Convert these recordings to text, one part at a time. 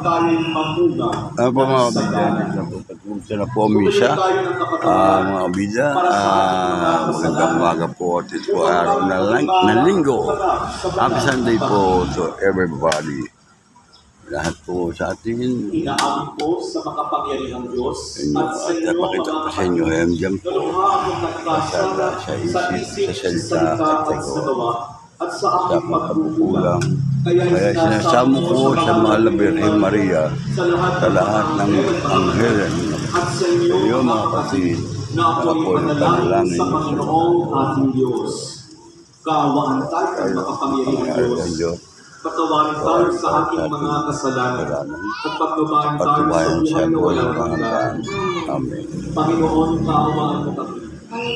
pagkain mamuga. Ano po mga kabida? Nagpunta na po ang misa. Mga kabida, magandang umaga po at ito po araw ng linggo. Happy Sunday po to everybody. Lahat po sa atin. Inaamon po sa makapangyarihang Diyos at sa inyo napakita ko sa inyo dyan po sa isip, sa salita, at sa gawa at sa aking pagkukulang. Kaya sinasamo ko sa mahal na Birhen Maria sa lahat ng anghel at sa inyo mga kapatid na ako'y manalangin sa Panginoong ating Diyos. Kaawaan tayo ng makapangyarihang Diyos. Patawarin tayo sa ating mga kasalanan at pagbabayan tayo sa buhay na walang hanggan. Amen. Panginoon, kaawaan mo kami.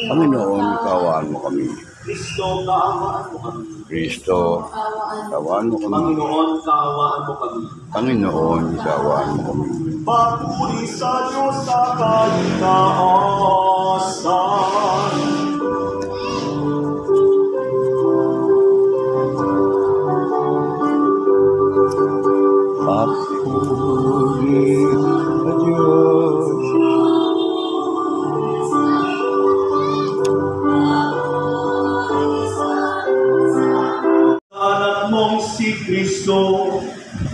Panginoon, kaawaan mo kami. Kristo, kaawaan mo kami. Kristo, kaawaan mo kami. Panginoon, kaawaan mo kami. Panginoon, kaawaan mo kami. Papuri sa Diyos sa kaligtasan. Papuri sa Diyos. Anak mong si Kristo,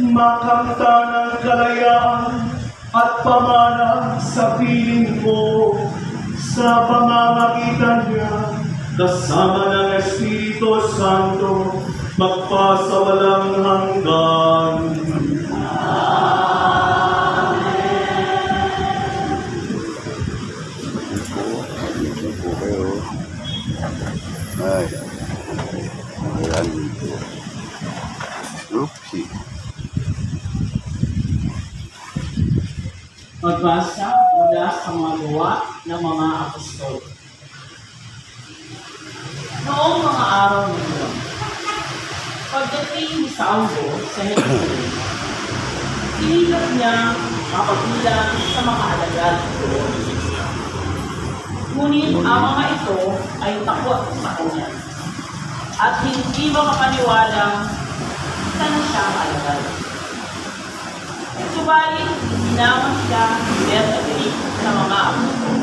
makamta ng kalayaan at pamana sa piling ko. Sa pamamagitan niya, kasama ng Espiritu Santo, magpasawalang hanggan. Ay, ayan dito. Oopsie. Magbasa mula sa mga gawa ng mga apostol. Noong mga araw na yun, pagdating ni Saulo sa Jerusalem, inilap niya mapabilang sa mga alagad doon. Ngunit ang mga ito ay takot sa kanya at hindi makapaniwala sa na siya alagad. Subalit, sinama siya ni Bernabé sa mga apostol.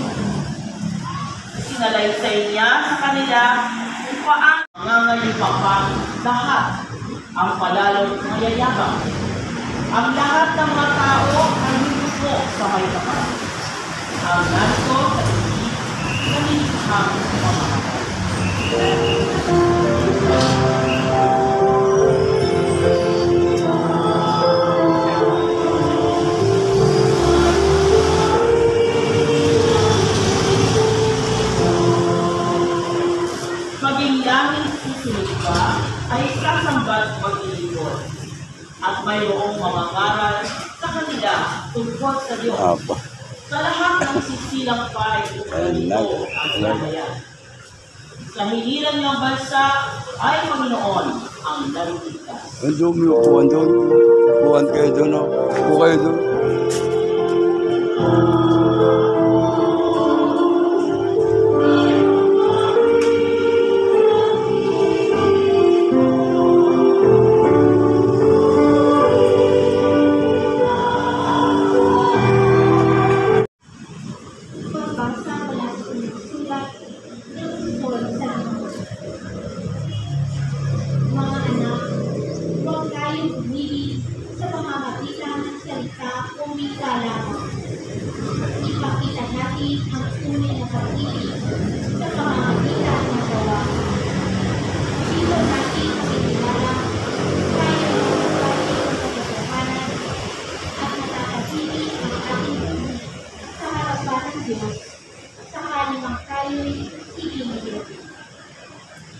Sinalaysay niya sa kanila kung paano nangangayipang lahat ang palalong mayayabang. Ang lahat ng mga tao ay lumupo sa may kapal. Ang naso sa isip, nanilihang pamamatay. Maging langit susunod pa ay sasambat maglilingkod at mayroong mga ngaral sa kanila tungkol sa Diyos. Sa lahat ng sisilang pa ay ito ang lalayan. Sa hiliran ng bansa ay Panginoon ang naliligtas. Ang dumi, upuan doon. Upuan kayo doon, no? Upo kayo doon. Ipakita natin ang tunay na pag-ibig sa pamamagitan ng gawa. Ito natin ang iniwala, tayo ang katotohanan at natatahimik ang ating buhay sa harapan ng Diyos sa kalimang tayo'y itinigil.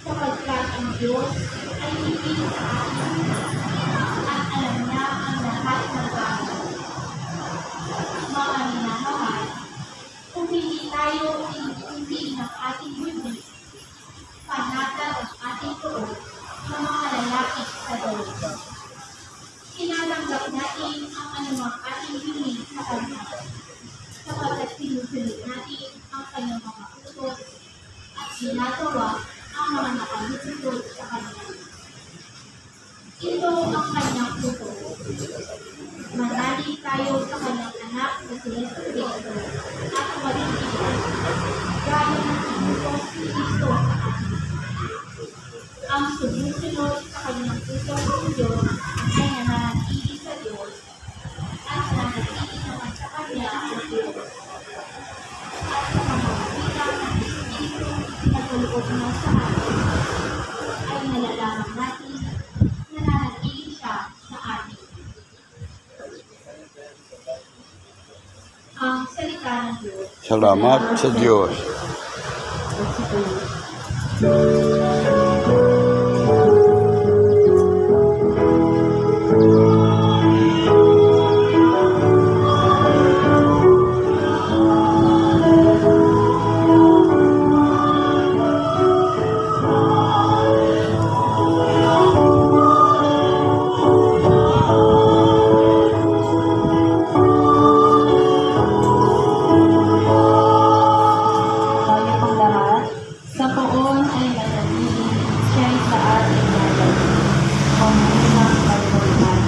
Sapagkat ang Diyos ay higit sa atin at alam niya ang lahat ng bagay. Mga minamahal, kung hindi tayo inuunti ng ating bibig, panatag ang ating tuon ng mga lalaki sa dalig. Tinatanggap natin ang anumang ating hiling sa Kanya, sapagkat sinusunod natin ang Kanyang mga utos at ginagawa ang mga nakalusunod sa Kanya. Ito ang Kanyang utos. Manalig tayo sa kanyang anak na si Yesu Cristo at maligtas gaya ng inutos ni Cristo sa atin. Ang sumusunod sa kanyang utos ng Diyos ay nananatili sa Diyos at nananatili naman sa Kanya ang Diyos. At sa pamamagitan ng Espiritu na kaloob niya sa atin, ay nalalaman natin na nananatili siya sa atin. Ang salita ng Diyos. Salamat sa Diyos. Bago pang lahat, sa poon ay mananili siya'y sa ating natin. Ang unang kaluluhan.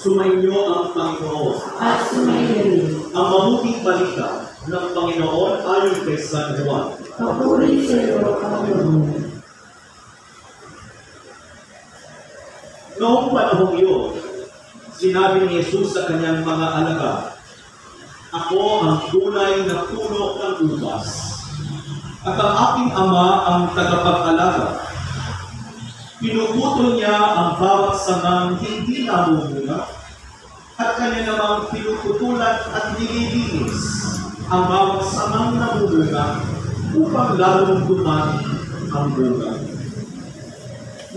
Sumainyo ang Panginoon. At sumayin. Ang mabuting balita ng Panginoon ayon kay San Juan. Papuri sa iyo, Panginoon. Noong panahong iyon, sinabi ni Jesus sa kanyang mga alagad, "Ako ang tunay na puno ng ubas, at ang aking Ama ang tagapag-alaga. Pinuputol niya ang bawat sangang hindi namumunga, at kanya namang pinuputulan at nililinis ang bawat sangang namumunga upang lalong dumami ang bunga.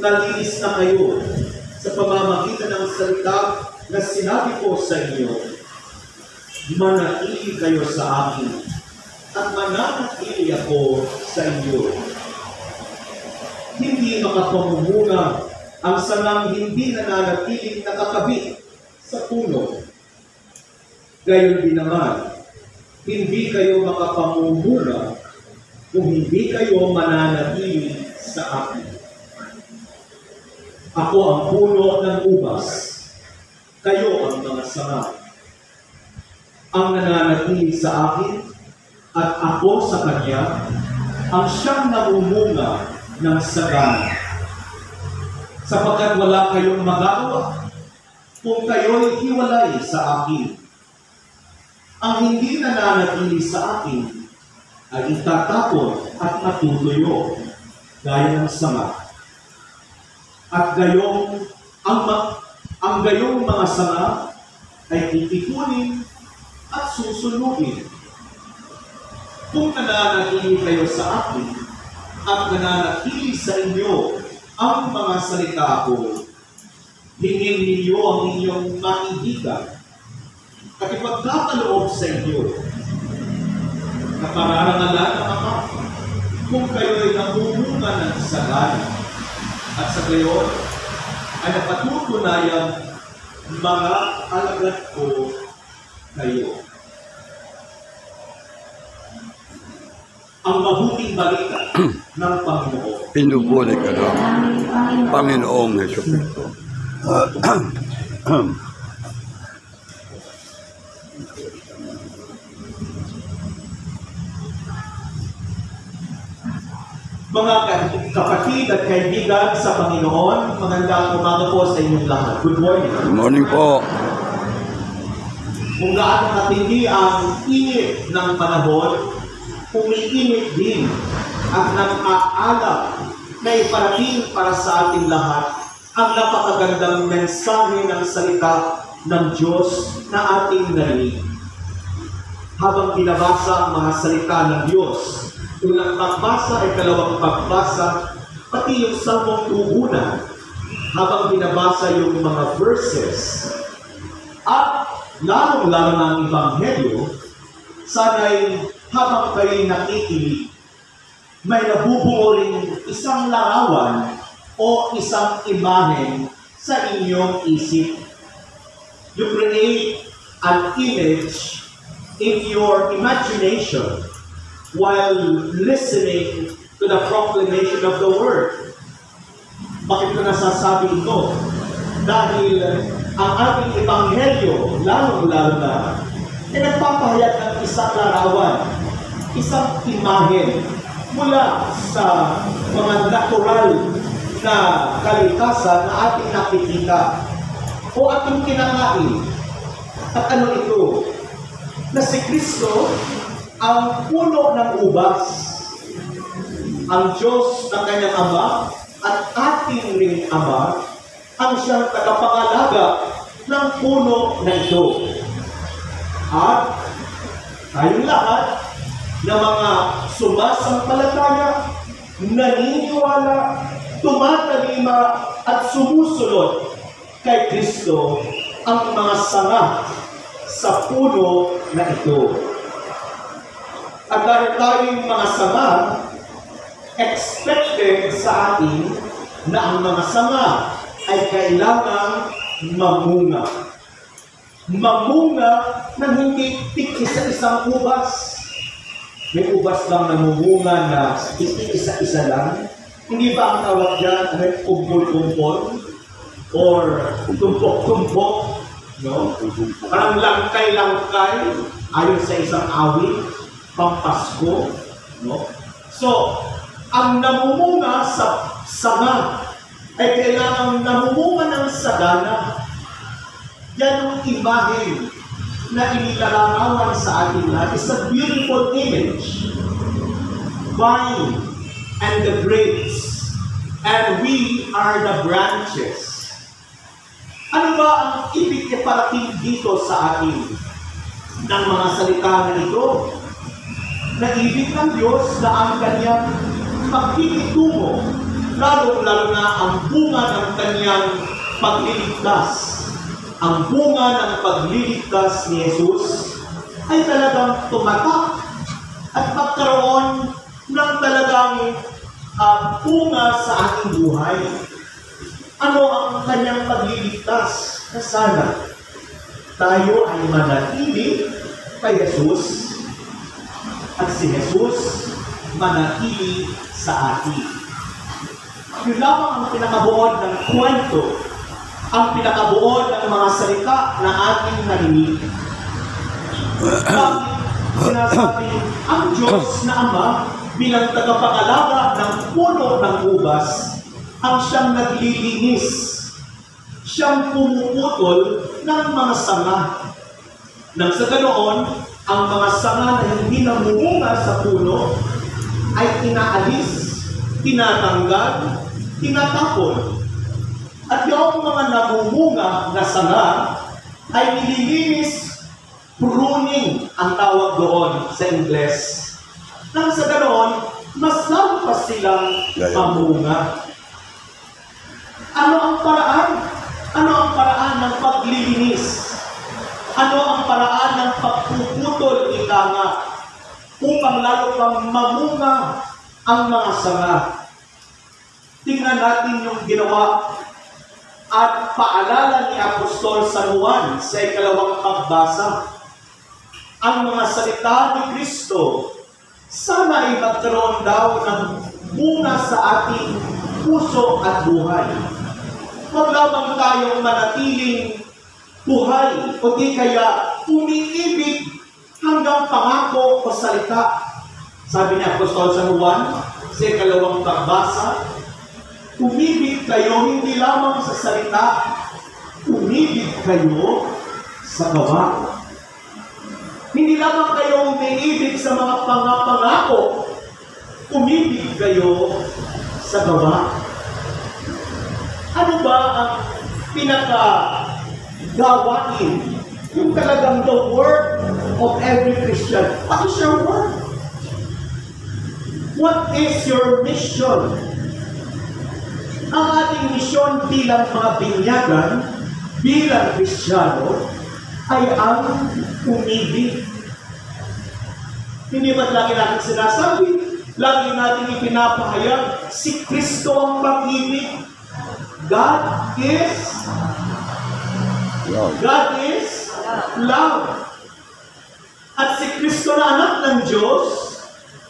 Nalinis na kayo sa pamamagitan ng salita na sinabi ko sa inyo. Manatili kayo sa akin, at mananatili ako sa inyo. Hindi makapamumunga ang sangang hindi nananatiling nakakabit sa puno. Gayon din naman, hindi kayo makapamumunga kung hindi kayo mananatili sa akin. Ako ang puno ng ubas, kayo ang mga sanga. Ang nananatili sa akin at ako sa kanya, ang siyang namumunga ng sagana. Sapagkat wala kayong magagawa kung kayo'y hiwalay sa akin. Ang hindi nananatili sa akin ay itatapon at matutuyo gaya ng sanga. At gayong ang gayong mga sanga ay titipunin at susunugin. Kung nananatili kayo sa akin at nananatili sa inyo ang mga salita ko, hingin ninyo ang inyong maibigan at ipagkakaloob sa inyo na pararangalan ng Ama kung kayo'y namumunga ng sagana, at sa gayon ay napatutunayang mga alagad ko kayo. Ang mabuting balita ng Panginoon. Pinupuli ka ng Panginoong Hesus Kristo. Mga kapatid at kaibigan sa Panginoon, magandang umaga po sa inyong lahat. Good morning. Good morning po. Kung gaano katindi ang init ng panahon, umiinit din at nang-aalap na iparating para sa ating lahat ang napakagandang mensahe ng salita ng Diyos na ating narinig. Habang binabasa ang mga salita ng Diyos, unang pagbasa ay kalawang pagbasa, pati yung salmong tugunan, habang binabasa yung mga verses, at lalong-lalo na ang Ebanghelyo, sana'y habang kayo'y nakikinig, may nabubungo rin isang larawan o isang imahe sa inyong isip. You create an image in your imagination while listening to the proclamation of the Word. Bakit ko nasasabi ito? Dahil ang ating ebanghelyo, lalong-lalo na, ay nagpapahayag ng isang larawan, isang imahe mula sa mga natural na kalikasan na ating nakikita o ating kinakain. At ano ito? Na si Kristo ang puno ng ubas, ang Diyos na kanyang Ama at ating ring Ama ang siyang tagapangalaga ng puno na ito. At tayong lahat na mga sumasampalataya, naniniwala, tumatalima at sumusunod kay Kristo ang mga sanga sa puno na ito. At dahil tayong mga sanga, expected sa atin na ang mga sanga ay kailangang mamunga. Mamunga na hindi isa-isang ubas. May ubas lang namumunga na isa-isa lang. Hindi ba ang tawag dyan ay kumpol-kumpol? Or tumpok-tumpok? No? Parang langkay-langkay ayon sa isang awit, pampasko. No? So, ang namumunga sa sanga ay kailangan namumunga ng sagana. Yan ang imahe na inilalarawan sa ating lahat. It's a beautiful image. Vine and the grapes, and we are the branches. Ano ba ang ibig iparating dito sa atin ng mga salita na ito? Na ibig ng Diyos na ang kanyang pagkikitungo, lalo-lalo na ang bunga ng kanyang pagliligtas. Ang bunga ng pagliligtas ni Jesus ay talagang tumatak at magkaroon ng talagang bunga sa ating buhay. Ano ang kanyang pagliligtas? Na sana tayo ay manatili kay Jesus at si Jesus manatili sa atin. Yun lamang ang pinakabuod ng kwento, ang pinakabuod ng mga salita na ating narinig. Bakit sinasabi ang Diyos na Ama bilang tagapangalaga ng puno ng ubas ang siyang naglilinis, siyang pumuputol ng mga sanga. Nang sa ganoon, ang mga sanga na hindi namumunga sa puno ay inaalis, tinatanggal, tinatapon. At yung mga namumunga na sanga ay nililinis, pruning ang tawag doon sa Ingles. Nang sa ganoon, mas lalo pa silang mamunga. Ano ang paraan? Ano ang paraan ng paglilinis? Ano ang paraan ng pagpuputol, ika nga, upang lalo pang mamunga ang mga sanga? Tingnan natin yung ginawa at paalala ni Apostol San Juan sa ikalawang pagbasa. Ang mga salita ni Kristo, sana ay magkaroon daw ng bunga sa ating puso at buhay. Huwag lamang tayong manatiling buhay, o di kaya umiibig hanggang pangako o salita. Sabi ni Apostol San Juan sa ikalawang pagbasa, umibig kayo hindi lamang sa salita, umibig kayo sa gawa. Hindi lamang kayo umiibig sa mga pangako, umibig kayo sa gawa. Ano ba ang pinaka-gawain? Yung talagang the work of every Christian. What is your work? What is your mission? Ang ating misyon bilang mga binyagan, bilang Kristiyano, ay ang umibig. Hindi ba't lagi natin sinasabi, lagi natin ipinapahayag, si Kristo ang pag-ibig. God is love. At si Kristo na anak ng Diyos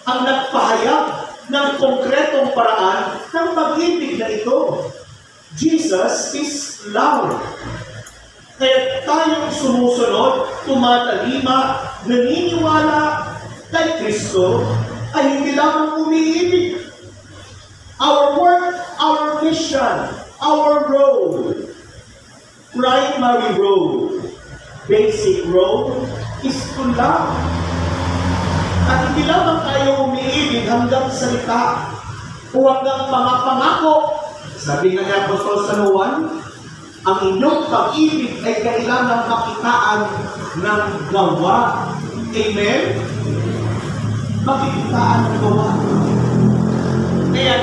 ang nagpahayag ng konkretong paraan ng pag-ibig na ito. Jesus is love. Kaya tayong sumusunod, tumatalima, naniniwala kay Kristo ay hindi lamang umiibig. Our work, our mission, our role, primary role, basic role, is to love. At hindi lamang tayo umiibig hanggang salita o hanggang mga pangako. Sabi nga ni Apostol San Juan, ang inyong pag-ibig ay kailangang makitaan ng gawa. Amen? Makikitaan ng gawa. Kaya,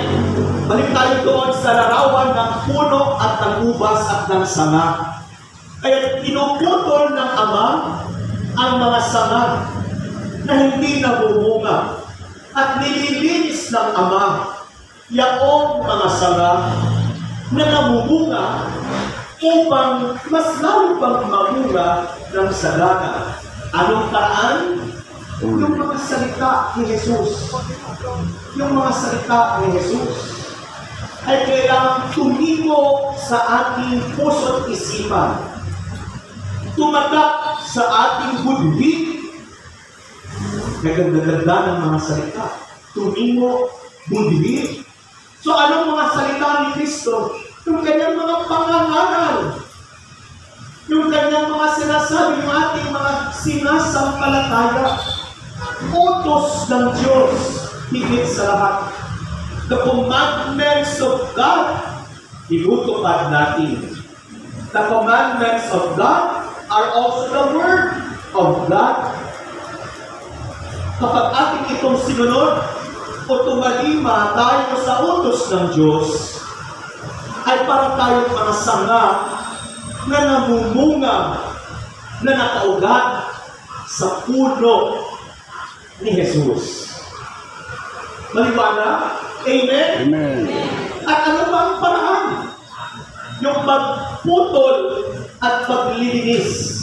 balik tayo doon sa larawan ng puno at ng ubas at ng sanga. Kaya pinuputol ng Ama ang mga sanga na hindi nabumunga at nililinis ng Ama yaong mga sanga na nabumunga upang mas lalo pang mamunga ng sagana. Anong paraan? Yung mga salita ni Jesus. Yung mga salita ni Jesus ay kailangang tumimo sa ating puso't isipan. Tumatak sa ating budhi. Naganda-ganda ng mga salita. Tumimo, budhi. So anong mga salita ni Kristo? Yung kanyang mga pangangaral, yung kanyang mga sinasabi, yung ating mga sinasampalataya, utos ng Diyos, higit sa lahat. The commandments of God, tinutupad natin. The commandments of God are also the Word of God. Kapag ating itong sinunod, o tumalima tayo sa utos ng Diyos, ay parang tayong mga sanga na namumunga, na nakaugat sa puno ni Jesus. Maliwanag? Amen? Amen. At ano ba ang paraan? Yung pagputol at paglilinis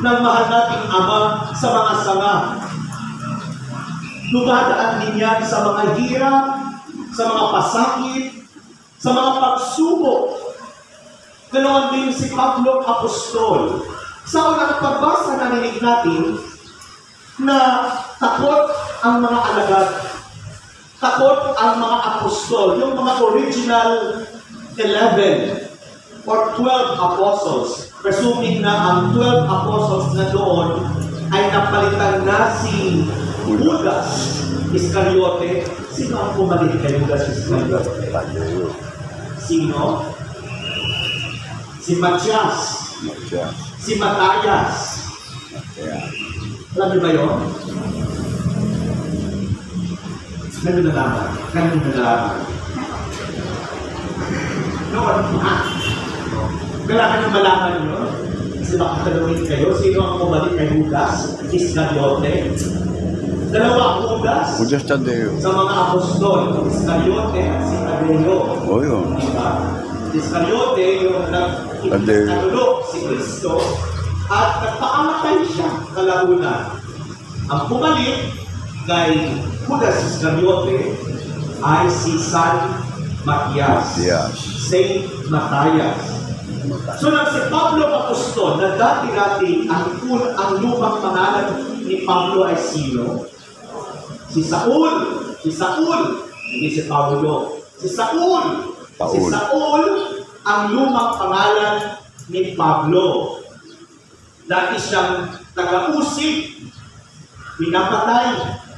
ng mahal nating Ama sa mga sanga. Dumadaan din yan sa mga hirap, sa mga pasakit, sa mga pagsubok. Ganoon din si Pablo Apostol. Sa unang pagbasa narinig natin na takot ang mga alagad, takot ang mga apostol, yung mga original 11 or 12 apostles. Presuming na ang 12 apostles na doon ay napalitan na si Judas Iscariote. Sino ang pumalit kay Judas Iscariote? Sino? Si Matias. Si Matayas. Alam niyo ba yun? Ganun na laman. Noon, kailangan nyo malaman nyo. Kasi baka tanungin kayo, sino ang pumalit kay Judas Iscariote? Dalawa ang Judas. Judas Tadeo. Sa mga apostol, Iscariote at si Tadeo. O yun. Diba? Si Iscariote yung nagtulog si Kristo at nagpaamatay siya kalaunan. Ang pumalit kay Judas Iscariote ay si San Matias. Saint Matayas. So nang si Pablo Apostol, na dati-dati ang lumang pangalan ni Pablo ay sino? Si Saul, hindi si Pablo. Si Saul ang lumang pangalan ni Pablo. Dati siyang taga-usig, pinapatay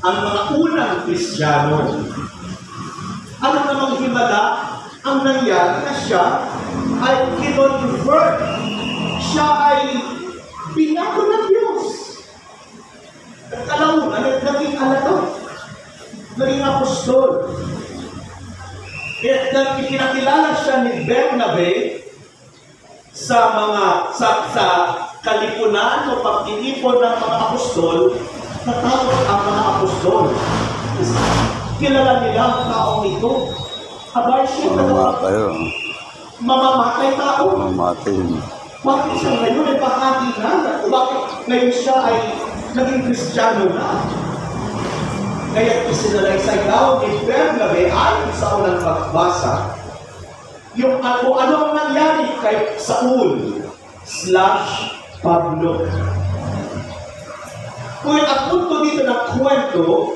ang mga unang Kristiyano. Ano namang himala ang nangyari na siya ay kinonvert. Siya ay binago ng Diyos. At alam mo, naging alagad. Naging apostol. At nang ikinakilala siya ni Bernabe sa kalipunan o pagtitipon ng mga apostol, natakot ang mga apostol. Kilala nila ang taong ito. Abay siya Mamamatay. mamamatay tao. Mamamatay. Bakit siya ngayon ay bahagi na? Bakit ngayon siya ay naging Kristiyano na? Kaya isinalaysay daw ni Bernabe ayon sa unang pagbasa yung ano ang nangyari kay Saul / Pablo. Kung ang punto dito ng kwento,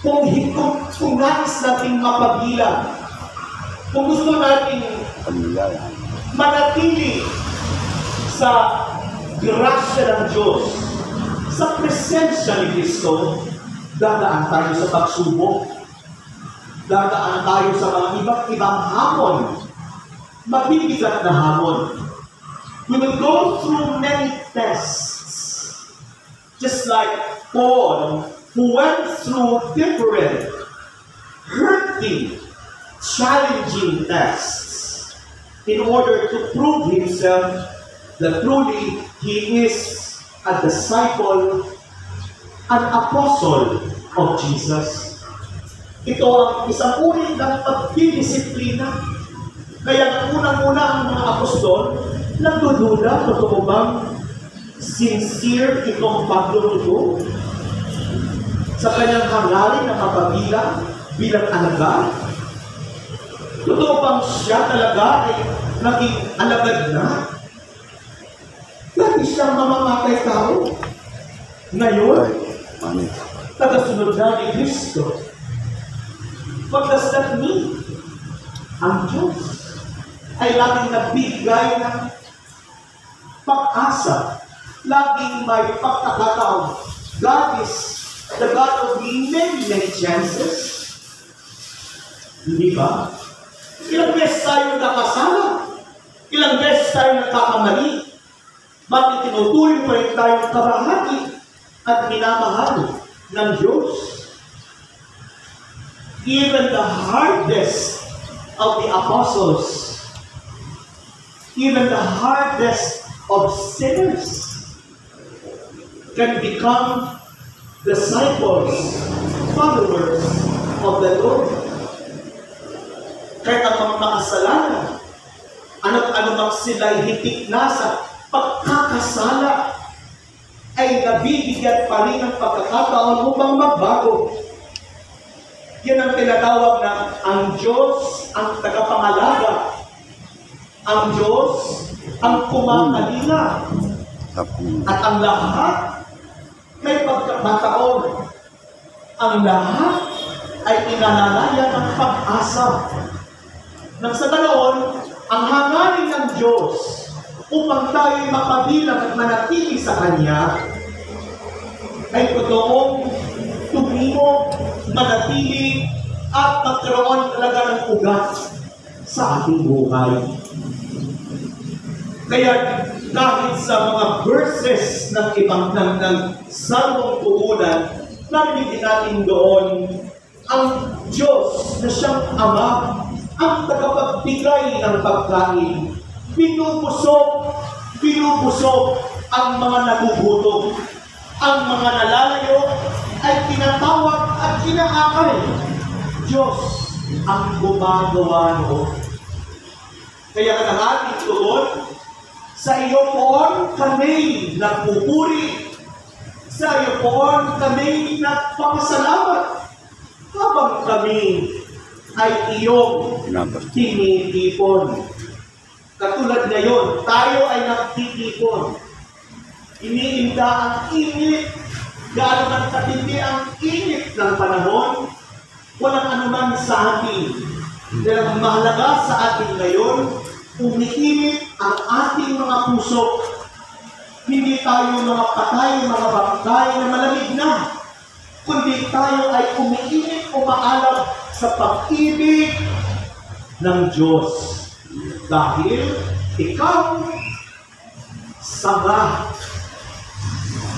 kung nais nating mapagilan, kung gusto nating manatili sa grasya ng Diyos, sa presensya ni Kristo, dadaan tayo sa pagsubok. Dadaan tayo sa mga iba't ibang hamon. Mabibigat na hamon. We will go through many tests. Just like Paul, who went through different, hurting, challenging tests in order to prove himself that truly he is a disciple, an apostle of Jesus. Ito ang isang uri ng pagdidisiplina. Kaya ang unang-una ang mga apostol, nagdududa, totoo bang sincere itong Pablo ito? Sa kanyang hangarin na mapabilang bilang alagad? Totoo bang siya talaga ay naging alagad na? Lagi siyang mamamatay tao. Ngayon, tagasunod na ni Kristo. What does that mean? Ang Diyos ay laging nagbigay ng pag-asa. Laging may pagkakataon. God is the God of many chances. Hindi ba? Ilang beses tayo nakasala. Ilang beses tayo nagkakamali. Bakit tinutuloy pa rin tayong kabahagi at minamahal ng Diyos? Even the hardest of the apostles, even the hardest of sinners, can become disciples, followers of the Lord. Kahit ang mga makasalanan, ano mang sila'y hitik na sa pagkakasala, ay nabibigyan pa rin ng pagkakataon upang magbago. Yan ang tinatawag na ang Diyos ang tagapangalaga. Ang Diyos ang kumakalinga. At ang lahat may pagkakataon. Ang lahat ay inalalayan ng pag-asa. Nang sa ganoon, ang hangarin ng Diyos upang tayo mapabilang at manatili sa Kanya ay totoong tumimo, manatili, at magkaroon talaga ng ugat sa ating buhay. Kaya kahit sa mga verses ng ibang ng Salmong Tugunan, narinig natin doon ang Diyos na siyang Ama, ang tagapagbigay ng pagkain. Pinupusok ang mga nagugutom. Ang mga nalalayo ay tinatawag at kinaakay. Diyos ang gumagawa noon. Kaya kanahatin doon, sa iyo poon kami nagpupuri, sa iyo poon kami nagpapasalamat, habang kami ay iyong tinitipon. Katulad ngayon, tayo ay nagtitipon. Iniinda ang init, gaano ng katindi ang init ng panahon, walang anuman sa atin. Dahil ang mahalaga sa atin ngayon, umiinit ang ating mga puso. Hindi tayo mga patay, mga bangkay na malamig na, kundi tayo ay umiinit, umaalap sa pag-ibig ng Diyos. Dahil ikaw, sanga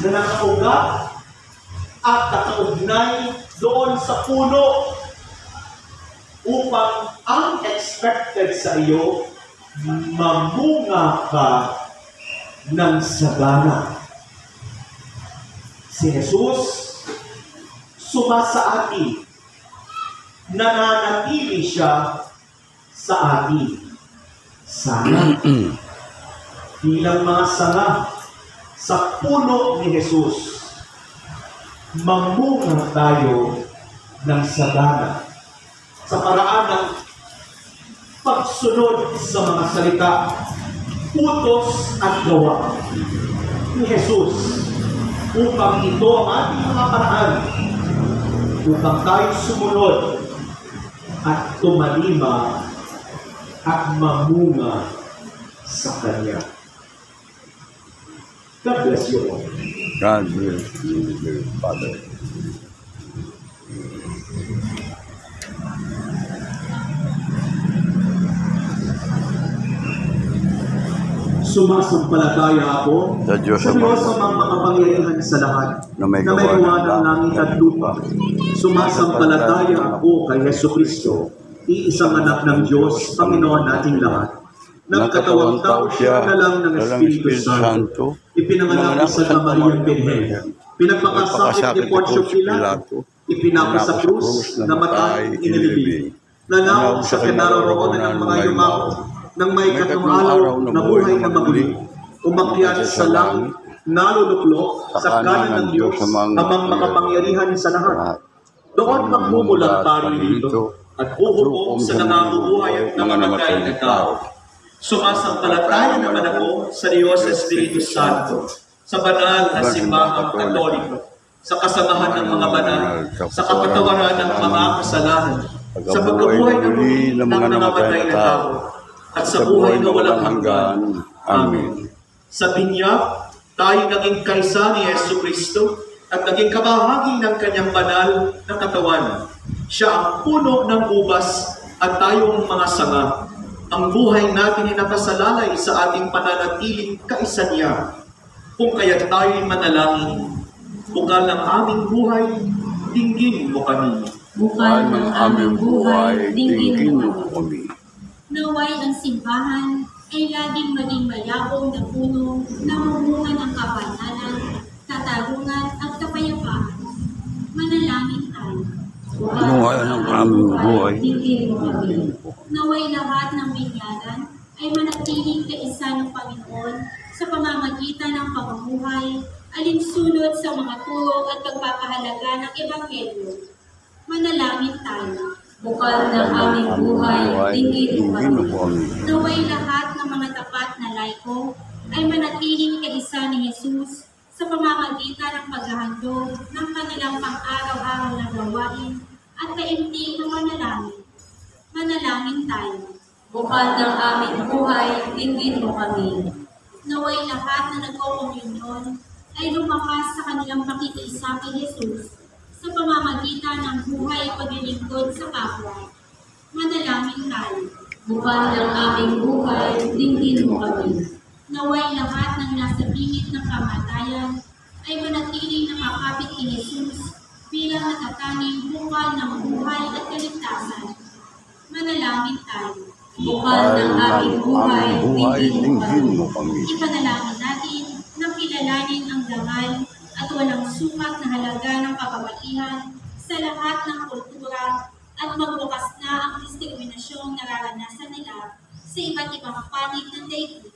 na nakaugat at nakaugnay doon sa puno upang ang expected sa iyo, mamunga ka ng sagana. Si Jesus sumasa atin. Nananatili siya sa atin. Sana bilang mga sanga sa puno ni Jesus, mamunga tayo ng sagana sa paraan ng pagsunod sa mga salita, utos at gawa ni Jesus, upang ito ang ating mga paraan upang tayo sumunod at tumalima at mamunga sa Kanya. God bless you all. God bless you, dear Father. Sumasampalataya ako Sa Diyos sa mga makapangyarihan sa lahat na may gawa ng langit at lupa. Sumasampalataya ako kay Jesucristo, iisang anak ng Diyos, Panginoon nating lahat. Nagkatawang tao siya na lang ng Espiritu Santo, ipinanganak sa Mariang Birhen, pinagpakasakit ni Poncio Pilato, ipinako sa krus, namatay, inilibing, nanaw sa kinaroroonan ng mga yumao, nang may katong araw na buhay na maguli, umakyat sa langit, naluluklok sa kanan ng Diyos, amang makapangyarihan sa lahat. Doon magmumulat tayo dito, at huhukom sa nangabubuhay at namamatay na tao. Sumasampalataya naman ako sa Diyos Espiritu Santo, sa banal na simbahang Katoliko, sa kasamahan ng mga banal, sa kapatawaran ng mga kasalanan, sa pagkabuhay na muli ng mga namatay na tao, at sa buhay na walang hanggan. Amen. Sa binyag, tayo naging kaisa ni Jesucristo at naging kabahagi ng kanyang banal na katawan. Siya ang puno ng ubas at tayo ang mga sanga. Ang buhay natin ay nakasalalay sa ating pananatiling kaisa niya. Kung kaya't tayo'y manalangin, bukal ng aming buhay, dinggin mo kami. Bukal ng aming buhay, dinggin mo kami. Naway ang simbahan ay laging maging mayabong na puno na mamungan ang kabanalan, katarungan at kapayapaan. Manalangin tayo. Bukal ng aming buhay, dinggin mo kami. Naway lahat ng bigyanan ay manatiling kaisa ng Panginoon sa pamamagitan ng pamumuhay, alinsunod sa mga turo at pagpapahalaga ng Ebanghelyo. Manalangin tayo. Bukal ng aming buhay, dinggin mo kami. Naway lahat ng mga tapat na laiko ay manatiling kaisa ni Jesus sa pamamagitan ng paghahandog ng kanilang pang-araw-araw na gawain at kaimtig ng manalangin. Manalangin tayo. Bukal ng aming buhay, dinggin mo kami. Naway lahat na nagko-komunyon ay lumakas sa kanilang pakikiisa kay Jesus sa pamamagitan ng buhay at paglilingkod sa kapwa. Manalangin tayo. Bukal ng aming buhay, dinggin mo kami. Naway lahat ng nasa bingit ng kamatayan ay manatiling nakakapit kay Jesus bilang natatanging bukal ng buhay at kaligtasan. Manalangin tayo. Bukal ng aming buhay, dinggin mo kami. Ipanalangin natin na kilalanin ang dangal at walang sukat na halaga ng kababaihan sa lahat ng kultura at magbukas na ang diskriminasyong nararanasan nila sa iba't ibang panig ng daigdig.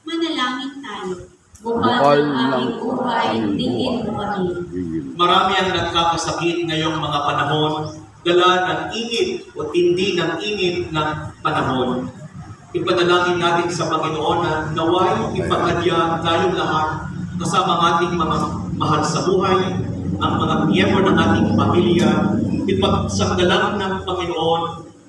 Manalangin tayo. Bukal ng aming buhay, dinggin mo kami. Marami ang nagkakasakit ngayong mga panahon, dala ng init o tindi ng init ng panahon. Ipanalangin natin sa Panginoon na naway ipagadya tayong lahat kasama ang ating mga mahal sa buhay, ang mga miyembro ng ating pamilya, ipagsanggalang ng Panginoon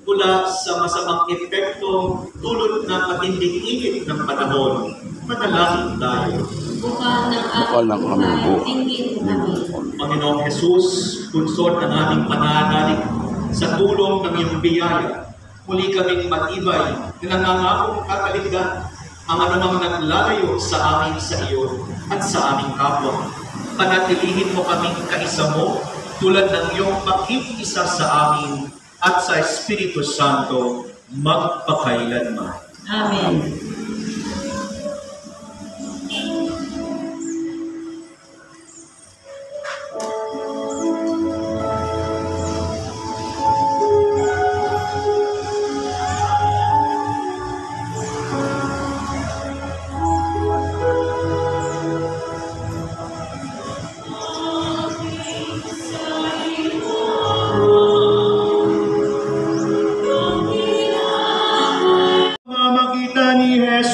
mula sa masamang epekto dulot ng matinding init ng panahon. Manalangin tayo. Bukal ng aming buhay, dinggin mo kami. Panginoong Jesus, punsod ng aming pananalig, sa tulong ng iyong biyaya, muli kaming matibay na nangangakong kakaligdan ang anumang naglalayo sa amin sa iyo at sa aming kapwa. Panatilihin mo kaming kaisa mo tulad ng iyong pakikisa sa amin at sa Espiritu Santo magpakailanman. Amen.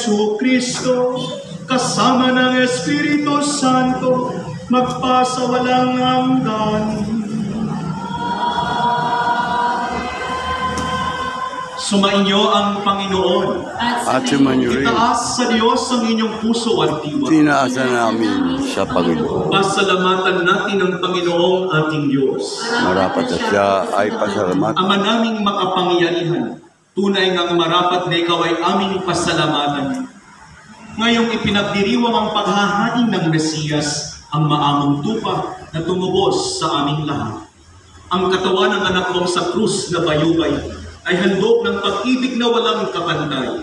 Jesucristo, kasama ng Espiritu Santo, magpasawalang hanggan. Sumainyo ang Panginoon. At sumainyo rin. Itaas sa Diyos ang inyong puso at diwa. Tinaasan namin sa Panginoon. Pasalamatan natin ang Panginoong ating Diyos. Marapat na siya ay pasalamatan. Ama naming makapangyarihan, tunay ngang marapat na ikaw ay aming pasalamatan. Ngayong ipinagdiriwang ang paghahain ng Mesiyas, ang maamong tupa na tumubos sa aming lahat. Ang katawan ng anak mong sa krus na bayubay ay handog ng pag-ibig na walang kapantay.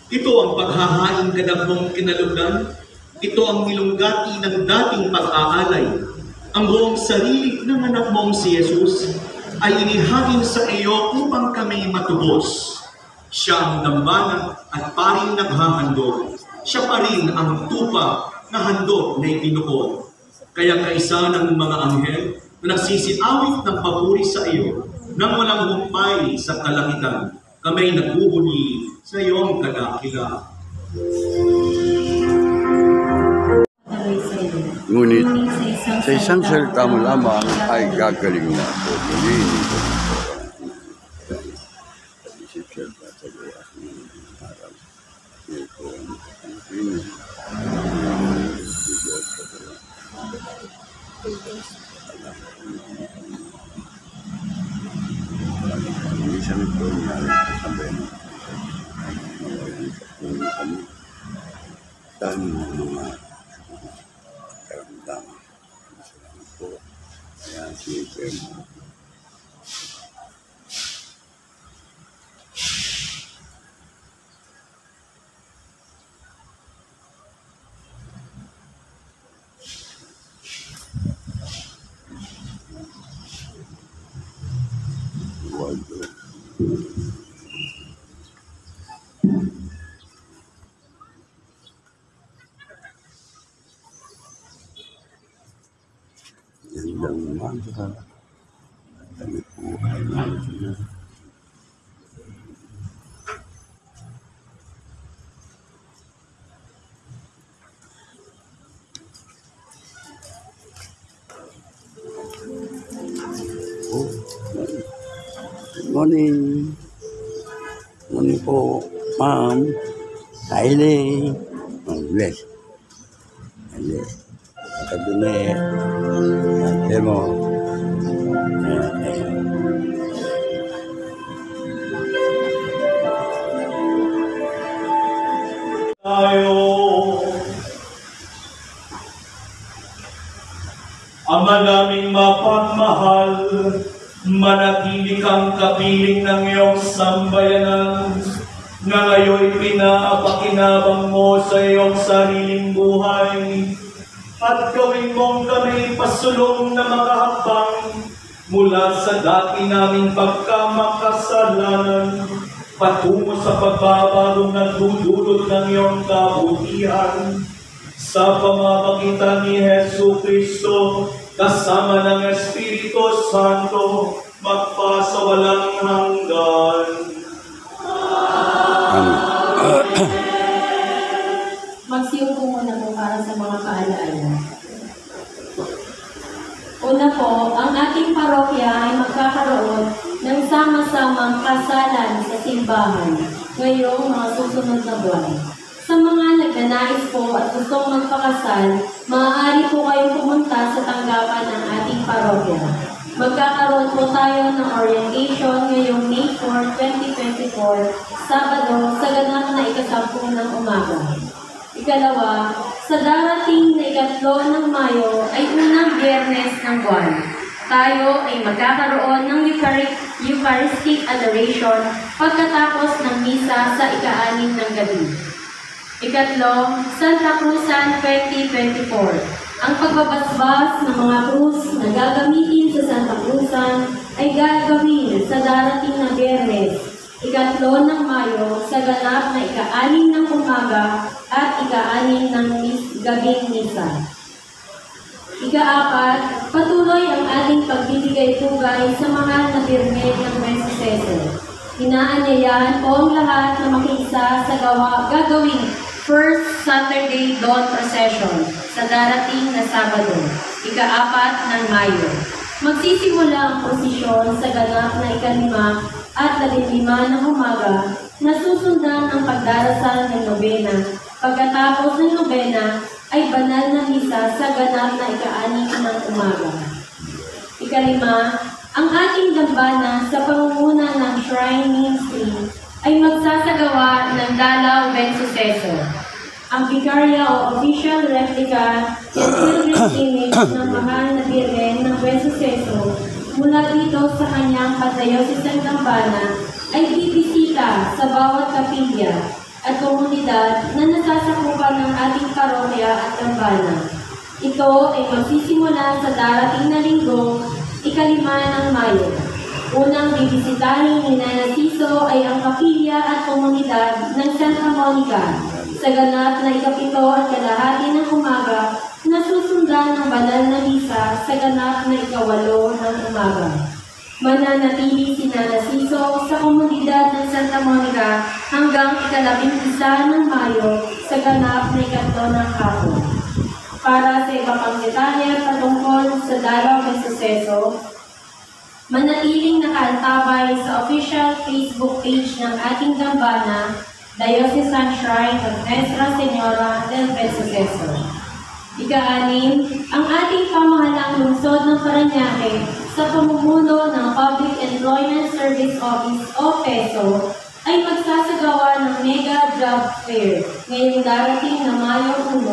Ito ang paghahain ganap mong kinalugdan. Ito ang nilunggati ng dating pag-aalay. Ang buong sarili ng anak mong si Jesus ay inihain sa iyo upang kami matubos. Siya ang dambana at paring naghahandog. Siya pa rin ang tupa na handog na ipinukod. Kaya kaisa ng mga anghel na nagsisiawit ng papuri sa iyo nang walang humpay sa kalangitan, kami nagbubuni sa iyong kadakila. Ngunit sa isang salita mo lamang ay gagaling na ako. Isip siya sa gawas ng araw. Ito ang pinis. Isang ito niya sabihin kami dahil ng mga karamdaman. Salamat po. Ayan, sige. Yan lang naman sa kami po ay naman. Good morning. Morning po, ma'am. Kylie. Bless. Kylie. Kadunet. Demo. Tayo. Ama naming mapagmahal, manatili kang kapiling ng iyong sambayanan na ngayon pinapakinabang mo sa iyong sariling buhay at gawin mong kami pasulong na makahakbang mula sa dati naming pagkamakasalanan patungo sa pagbabagong nagdudulot ng iyong kabutihan sa pamamagitan ni Jesucristo kasama ng Espiritu Santo magpasawalang hanggan. Magsiupo muna po para sa mga paalaala. Una po, ang ating parokya ay magkakaroon ng sama-samang kasalan sa simbahan ngayong mga susunod na buwan. Sa mga nagnanais po at gustong magpakasal, maaari po kayong pumunta sa tanggapan ng ating parokya. Magkakaroon po tayo ng orientation ngayong May 4, 2024, Sabado, sa ganap na 10 ng umaga. Ikalawa, sa darating na 3 ng Mayo ay unang Biyernes ng buwan. Tayo ay magkakaroon ng Eucharistic Adoration pagkatapos ng misa sa ika-6 ng gabi. Ikatlo, Santa Cruzan 2024. Ang pagbabasbas ng mga krus na gagamitin sa Santa Cruzan ay gagawin sa darating na Biyernes, 3 ng Mayo, sa ganap na ika-6 ng umaga at ika-6 ng gabing misa. Ika-4, patuloy ang ating pagbibigay pugay sa mga nabirme ng Mesisese. Inaanyayahan po ang lahat na makiisa sa gagawing First Saturday Dawn Procession sa darating na Sabado, ika-4 ng Mayo. Magsisimula ang prosesyon sa ganap na ika-5 at 15 ng umaga na susundan ng pagdarasal ng nobena. Pagkatapos ng nobena ay banal na misa sa ganap na ika-6 ng umaga. Ika-5, ang ating dambana sa pangunguna ng Shrine Ministry ay magsasagawa ng Dalaw Ben Suceso. Ang Vicaria o official replica and children's image ng mahal na Birhen ng Ben Suceso mula dito sa kanyang Pantayosisang Dambana ay bibisita sa bawat kapilya at komunidad na nasasakupan ng ating parokya at dambana. Ito ay magsisimula sa darating na linggo, ika-5 ng Mayo. Unang bibisitahin ni Nana Siso ay ang kapilya at komunidad ng Santa Monica sa ganap na ika-7 at kalahati ng umaga na susundan ng banal na misa sa ganap na ika-8 ng umaga. Mananatili si Nana Siso sa komunidad ng Santa Monica hanggang ika-11 ng Mayo sa ganap na ika-3 ng hapon. Para sa iba pang detalye patungkol sa Dalaw Ben Suceso, manatiling nakaantabay sa official Facebook page ng ating dambana, Diocesan Shrine of Nuestra Señora del Ben Suceso. Ika-6, ang ating pamahalang lungsod ng Parañaque sa pamumuno ng Public Employment Service Office o PESO ay magsasagawa ng Mega Job Fair ngayong darating na Mayo 1,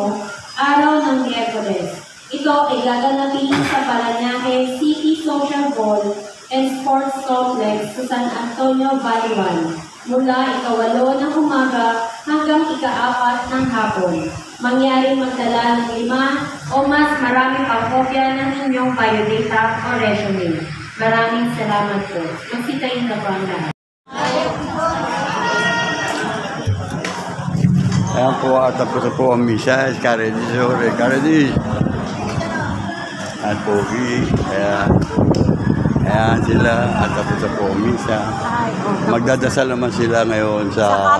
araw ng Miyerkules. Ito ay gaganapin sa Parañaque City Social Hall and Sports Complex sa San Antonio, Baliwan, mula ika-8 ng umaga hanggang ika-4 ng hapon. Mangyaring magdala ng 5 o mas marami pang kopya ng inyong biodata o resume. Maraming salamat po. Magsitayin na po ang lahat. Ayan po, at tapos na po ang misa. Karedi, sorry, Karedi. At Pogi, ayan sila, at tapos na po ang misa. Magdadasal naman sila ngayon sa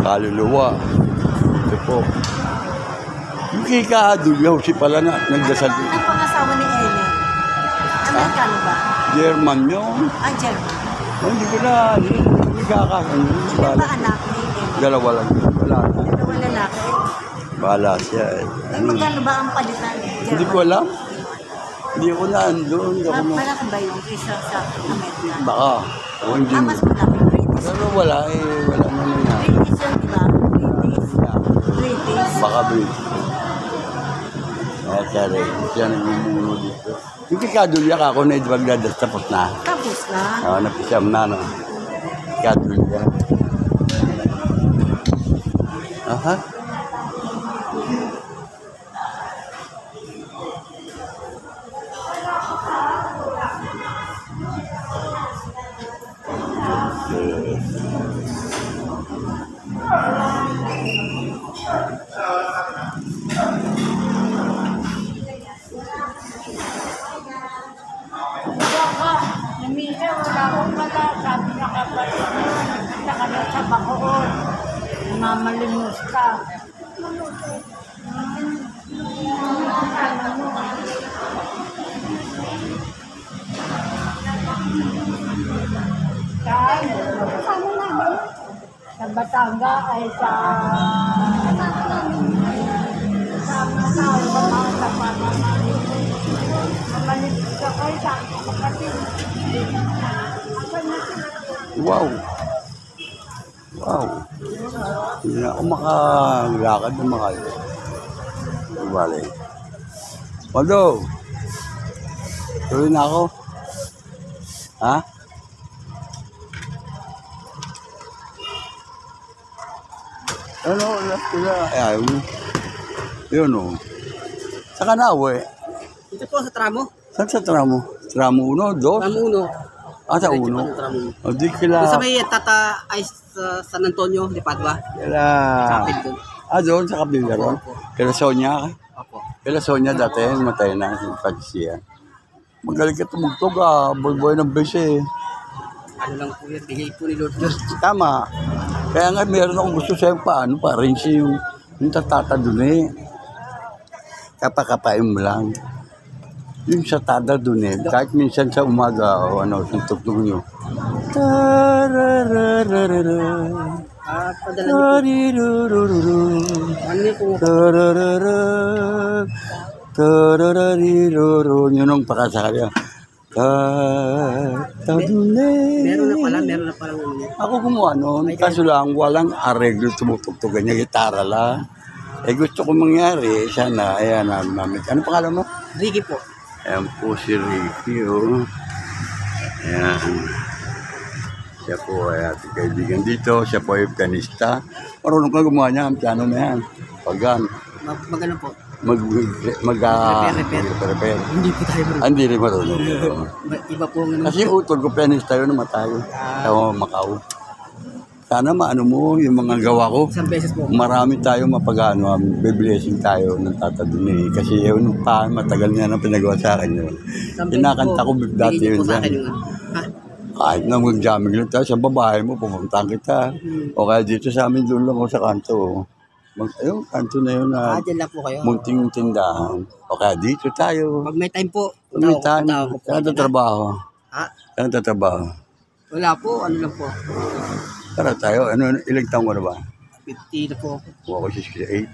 kaluluwa. Ito po. Yung kay Kahadulyaw, si pala na, nagdasal dito. Ang pangasawa ni Ellen. Amerikano ba? German yun. Ah, German. Oh, hindi ko na, hindi kakasin. Sila ba anak ni Ellen? Dalawa lang. Wala na. Dalawang lalaki. Bahala siya. Ay, magkano ba ang palitan? Hindi ko alam. Hindi ko na andun. Malaki ba yung isa sa Amerika? Baka. O hindi. Mas malaki. British. Pero wala eh. Wala naman yan. British yun, di ba? British. Baka British. Sorry. Siya nagmumuno dito. Yung kikadulyak ako na magdadas tapos na. Tapos na. Oo, napisam na, no? Kikadulyak. Aha. Minsan wala akong mata, sabi niya kapatid ko, nakita ka na sa Bacoor. Mamalimos ka. Saan? Saan naman? Sa Batanga ay sa... Mamalimos ka kayo sa kapatid. Wow. Wow. Hindi na ako makalakad na makayo. Bale. Waldo. Tuloy na ako. Ha? Ano, sila. Ayaw mo. Yun o. Saan ka na, we? Ito po sa tramo. Saan sa tramo? Tramo 1, 2? Tramo 1. Ah, sa 1. O, di kila... Sa may Tata ay sa San Antonio de Padua. Kila... Kapit doon. Ah, doon sa kabila ron? Kila Sonia. Opo. Kila Sonia dati, matay na si Patricia. Magaling ka tumugtog ah. Boy-boy ng base eh. Ano lang po yan, bigay po ni Lord. Tama. Kaya nga meron akong gusto sa'yo paano pa rin yung tatata dun eh. Kapakapain mo lang. Yung sa tada dun eh. Kahit minsan sa umaga o ano, yung tugtog nyo. Tararararara. Padala niyo po. Ano niyo po? Tararara. Tararariroro. Yun ang pakasakaya. Meron na pala. Ako gumawa noon, kaso lang walang areglo tumutugtugan niya, gitara lang. Eh gusto ko mangyari, sana, ayan namin. Ano pangalan mo? Ricky po. Ayan po si Ricky, oh. Ayan. Siya po ay ating kaibigan dito, siya po ay pianista. Marunong ka gumawa niya, ang piano na yan. Pagano. Magano po? Repair. Hindi po tayo marunong. Hindi rin marunong. Iba po ang Kasi yung utol ko, pianista yun naman tayo. Sa Macau. Sana maano mo yung mga gawa ko. Isang beses po. Marami tayo mapag-ano, be-blessing tayo ng tatadun eh. Kasi yun pa, matagal niya nang pinagawa sa akin yun. Kinakanta ko dati yun dyan. Kahit na mag-jamming lang tayo sa babae mo, pumuntahan kita. O kaya dito sa amin, doon lang ako sa kanto. Ayun, kanto na yun na Dyan lang po kayo. munting tindahan. O kaya dito tayo. Pag may time po, May time. Kaya tatrabaho. Ha? Kaya tatrabaho. Wala po, ano lang po. Tara tayo, ilang taong ko na ba? 50 na po ako. Ako 68.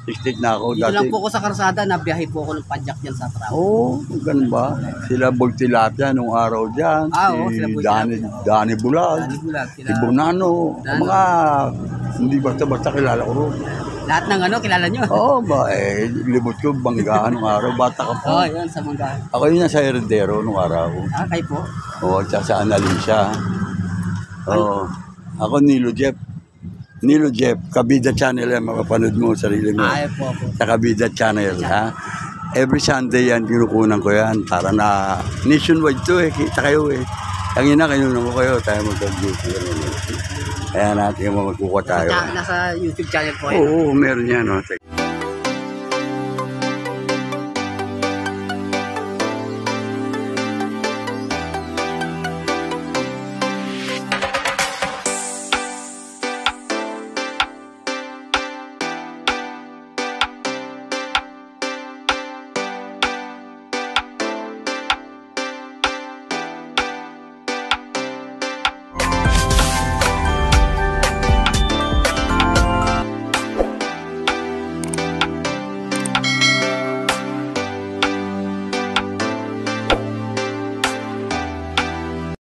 68 na ako. Dito lang po ako sa karsada, nabiyahe po ako ng padyak dyan sa trabaho. Oo, ganun ba? Sila Boltilapia nung araw dyan. Oo, sila Boltilapia. Dani Bulag. Dani Bulag, sila. Si Bonano. Nano. Mga, hindi basta-basta kilala ko rin. Lahat ng ano, kilala nyo. Oo ba, libot ko, banggaan nung araw. Bata ka Oo, pa. yun, sa mga. Ako yun nasa Heredero nung araw. Kayo po? Oo, tsaka sa Analicia. Oo. Ako Nilo Jeff. Nilo Jeff, Kabida Channel yan, mapapanood mo sarili mo. Ayaw po. Sa Kabida Channel, ha? Every Sunday yan, kinukunan ko yan para na nationwide to eh, kita kayo eh. Ang ina, kinunan ko kayo, tayo mag-duty. Kaya natin yung magkukuha tayo. Nasa YouTube channel po. Oo, meron yan. Oh.